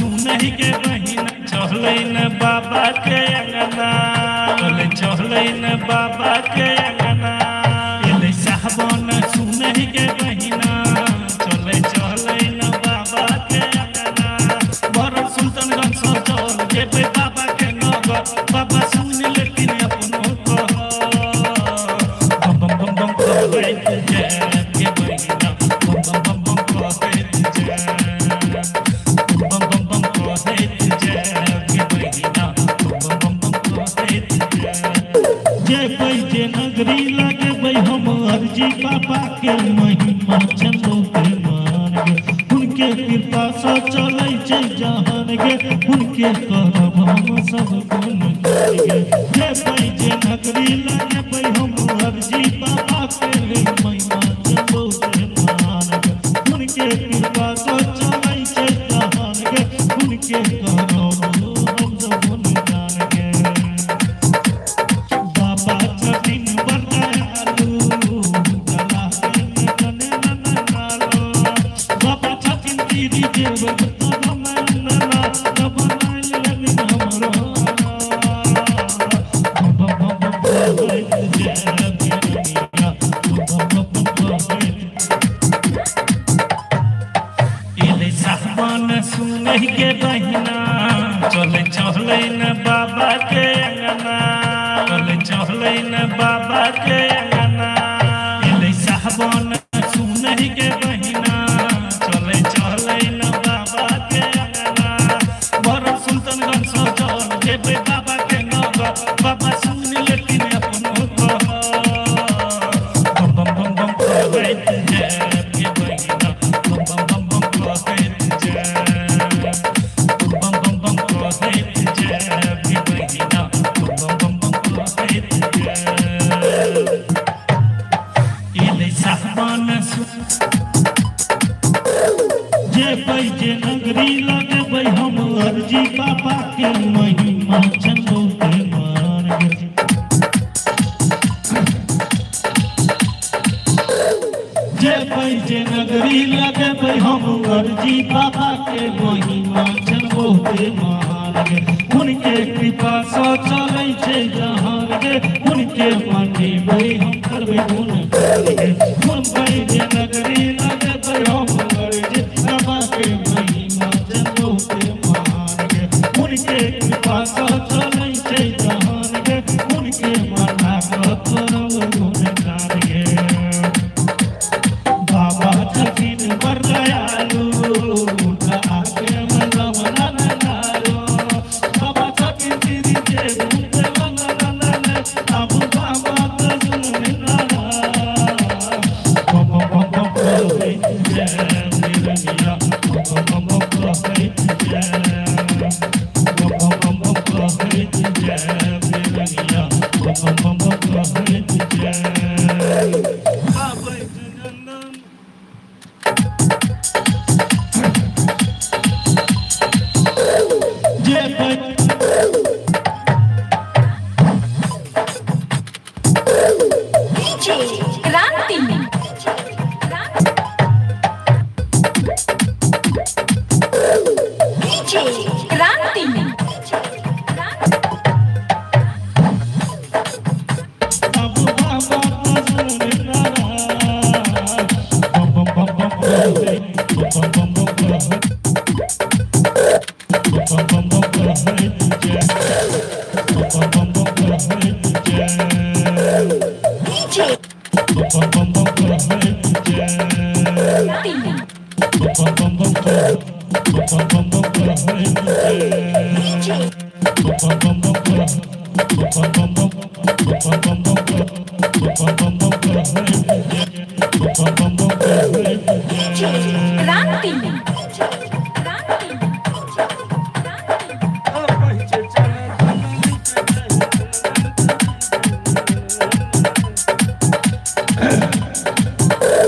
सुनहि के बहिना चले न बाबा के अंगना चले न बाबा के अंगना एले साहबन सुनहि के बहिना चले न बाबा के अंगना बड़ सुल्तानगंज सजल जेबे बाबा के नगर बाबा सुन लेकिन अपनो कह बम बम बम बम कहै तुझे के बहिना बम बम बम बम कहै तुझे बम बम बम कहै तुझे के बहिना बम बम बम कहै तुझे जे पैजे नगरी लगे हम अर्जी पापा के महिमा चंदो के मान गे उनके कृपा से चलै छै जहान गे उनके करब हम सब गुण गे जे पैजे नगरी लगे हम अर्जी पापा के महिमा चंदो के मान गे उनके कृपा से चलै छै जहान गे उनके करब हम सब गुण गान गे बाबा छथिन बरदयालु गला के कने नालो बाबा छथिन दीदी देव तब मनना तब नाल लगिन हमरो बम बम बम कहै तुझे के बहिना बम बम बम कहै एले साहबन सुनहि के बहिना चले न बाबा के अंगना चले न बाबा के अंगना एले साहबन सुनहि के बहिना चले न बाबा के अंगना बड़ सुल्तानगंज सजल जेबे बाबा के नगर बाबा सुन लेकिन अपनो कह बम बम बम बम कहै तुझे के बहिना बम बम बम बम कहै तुझे बम बम बम कहै तुझे के बहिना बम बम बम कहै तुझे एले साहबन जे पैजे नगरी लगे हम अर्जी पापा के महिमा चंदो के मान गे जे पैजे नगरी लगे हम अर्जी पापा के महिमा चंदो के मान गे उनके कृपा से चलै छै जहान गे उनके मानबै हम करबै गुण गे गुण पैजे नगरी लगे हम अर्जी पापा के महिमा चंदो के मान गे उनके कृपा से चलै छै जहान गे उनके माना करब गुण गान गे बाबा छथिन बरदयालु गला के मनमन नालो बाबा छथिन दीदी देव अब बाबा सुन नाला बम बम बम कहै तुझे निरनिया बम बम बम कहै तुझे बम बम बम कहै तुझे निरनिया बम बम बम कहै तुझे आबै जनन जे DJ क्रांति DJ क्रांति अब बाबा सुन नाला बम बम बम बम कहै बम बम बम कहै बम बम बम कहै तुझे बम बम बम कहै तुझे DJ बम बम बम कहै तुझे बम बम बम कहै बम बम बम कहै तुझे बम बम बम कहै बम बम बम बम बम कहै बम बम बम कहै तुझे बम बम बम कहै तुझे क्रांति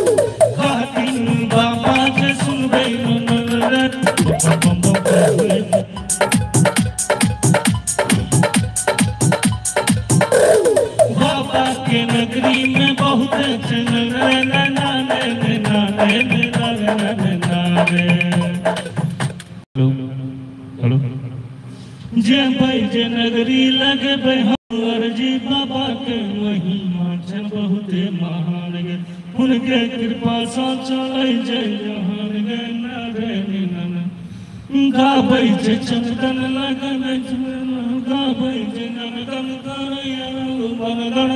कहथिन बाबा जे सुनबै मनोरथ बम बम कहै बाबा के नगरी में बहुत हेलो जे भाई जे नगरी लगे बहर जी बाबा के महिमा छन बहुते महान गे उनके कृपा से चले जय जहान गे नरे निनन गाबै जे चंदन लगन गाबै जे नंदन करया बनगण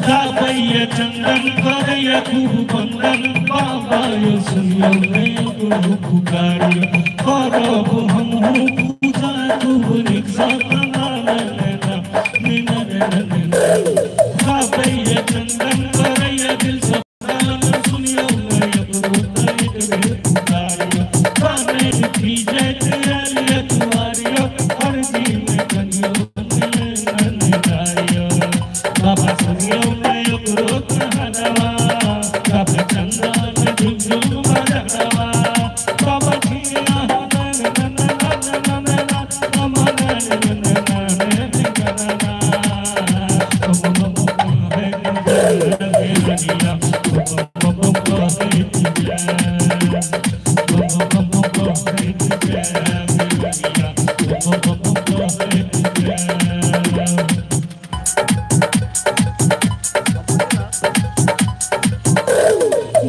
गाबै चंदन करया खूब बंदन बाबा यो सुनियो नयो गुरु पुकारियो करब हमहु पूजा खूब निक्षा गाबै चंदन करया दिल से सुनियो नयो गुरु पुकारियो काने की जय तेलिया तुम्हारियो हर जी में कनियो नन्नारियो बाबा सुनियो नयो गुरु कहनवा गाबै चंदन झुमझुम बजनवा बाबा छिया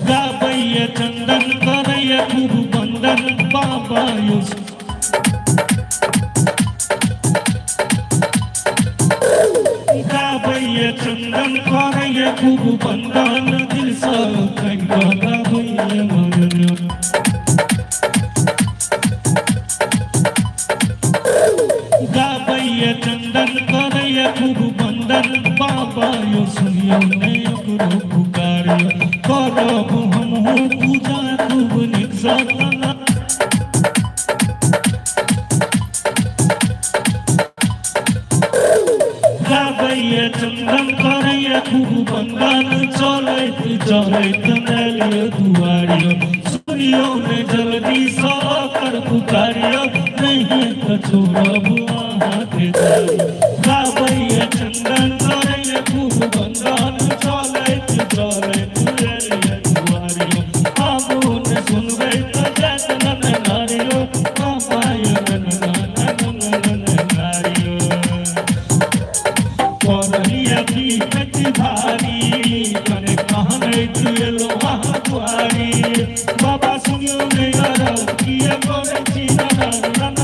गाबै चंदन करया खूब बंदन बाबा यो गाबै चंदन करया खूब बंदन दिल से कहियो गाबै मन गाबै चंदन करया खूब बंदन बाबा यो सुनियो नयो गुरु पुकारियो करब हमहु पूजा खूब निक्षा गाबै चंदन करया खूब बंदन चलैत चलैत नलियो दुआरियो सुनियो ने जल्दी से कर पुकारियो नहीं तो छोड़ब अहाँ के गाबै चंदन करया खूब बंदन चलैत चलैत नलियो दुआरियो आबो ने सुनबै तो जात नन नारियो बाबाय नन नारियो करहिया की कति भारी कने कहने तुलो वहाँ दुआरी बाबा सुनियो ने अरब किया करे छी नन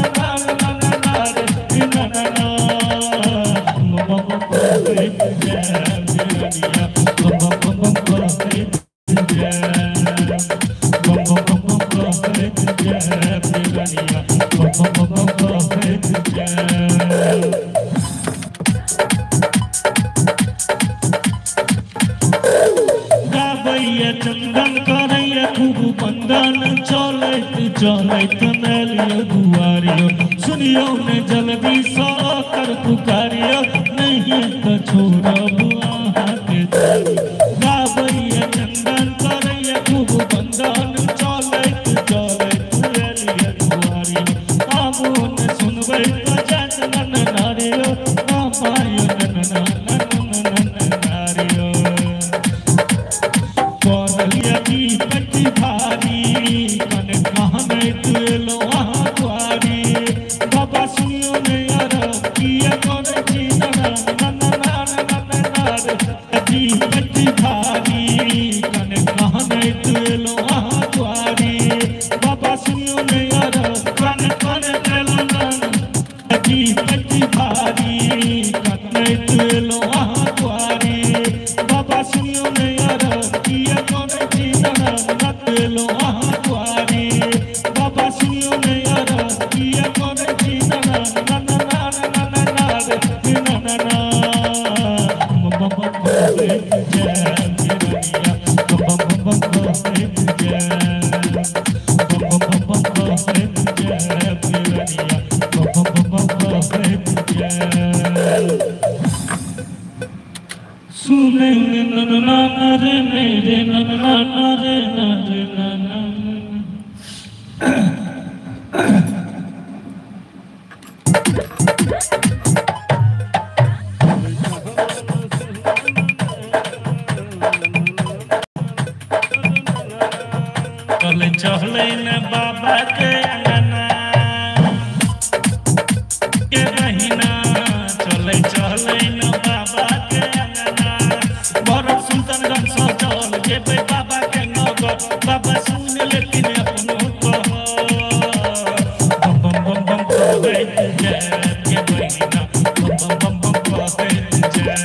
चंदन करया खूब बंदन चलैत चलैत नलियो दुआरियो सुनियो ने जल्दी से कर पुकारियो नहीं तो छोड़ब अहाँ के गाबै चंदन करया खूब बंदन चलैत चलैत नलियो दुआरियो आबो ने सुनबै तो जात नन नारियो बाबाय नन नारियो करहिया की कति भारी कने कहने तुलो वहाँ दुआरी बाबा सुनियो ने अरब किया करे छी कति भारी कने कहने तुलो वहाँ दुआरी बाबा सुनियो ने अरब कने तेलो कति भारी कने तुलो वहाँ दुआरी बाबा सुनियो ने अरब किया करे छी तेलो वहाँ दुआरी बाबा सुनियो ने अरब किया करे छी सुने नन्ना रे मेरे नन्ना रे नन्ना कल चले न बाबा के अंगना के बहिना चले न बाबा के अंगना भरत सुल्तानगंज सजल जेबे बाबा के नगर बाबा सुन लेकिन अपनो कह बम बम बम कहै जय के बहिना बम बम बम कहै जय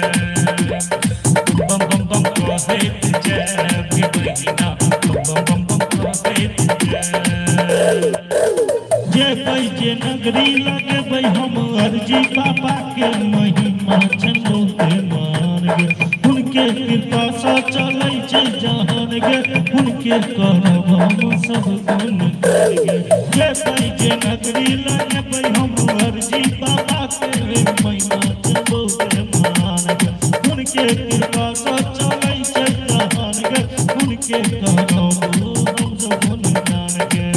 बम बम बम कहै जय के बहिना बम बम कहै जय जे नगरी लगबै हम अर्जी बाबा के महिमा चंदो के मान गे उनके कृपा से चलै छै जहान गे उनके करब हम सब गुण गे जय जे नगरी लगबै हम अर्जी बाबा के महिमा चंदो के मान गे उनके कृपा से चलै छै जहान गे उनके करब हम सब गुण गे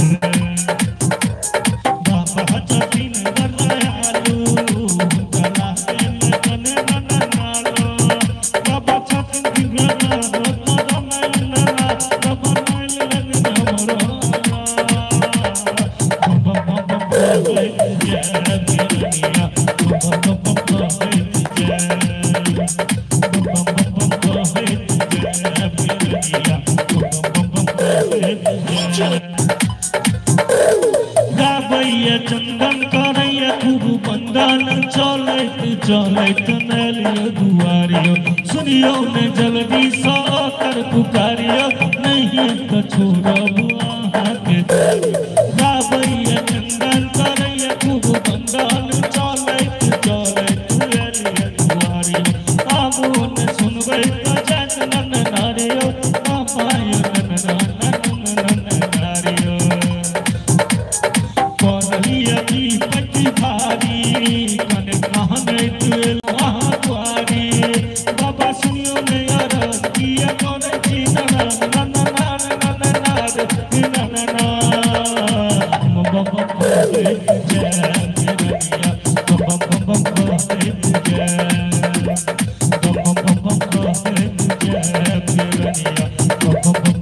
चंदन करैया खूब बंदन चलैत चलैत नलियो दुआरियो सुनियो ने जल्दी सँ कर पुकारियो नहीं तो छोड़ब अहाँ के गाबैया चंदन करैया खूब बंदन चलैत चलैत नलियो दुआरियो आबो ने सुनबै तो जात नन नारियो पापायो नन नारियो भारी कन कहने तुल महाद्वारी बाबा सुनियो ने किया करे छी नन बाबा कहै जय मेरिया बम बम कहै जय बम बम कहै जय मेरिया बम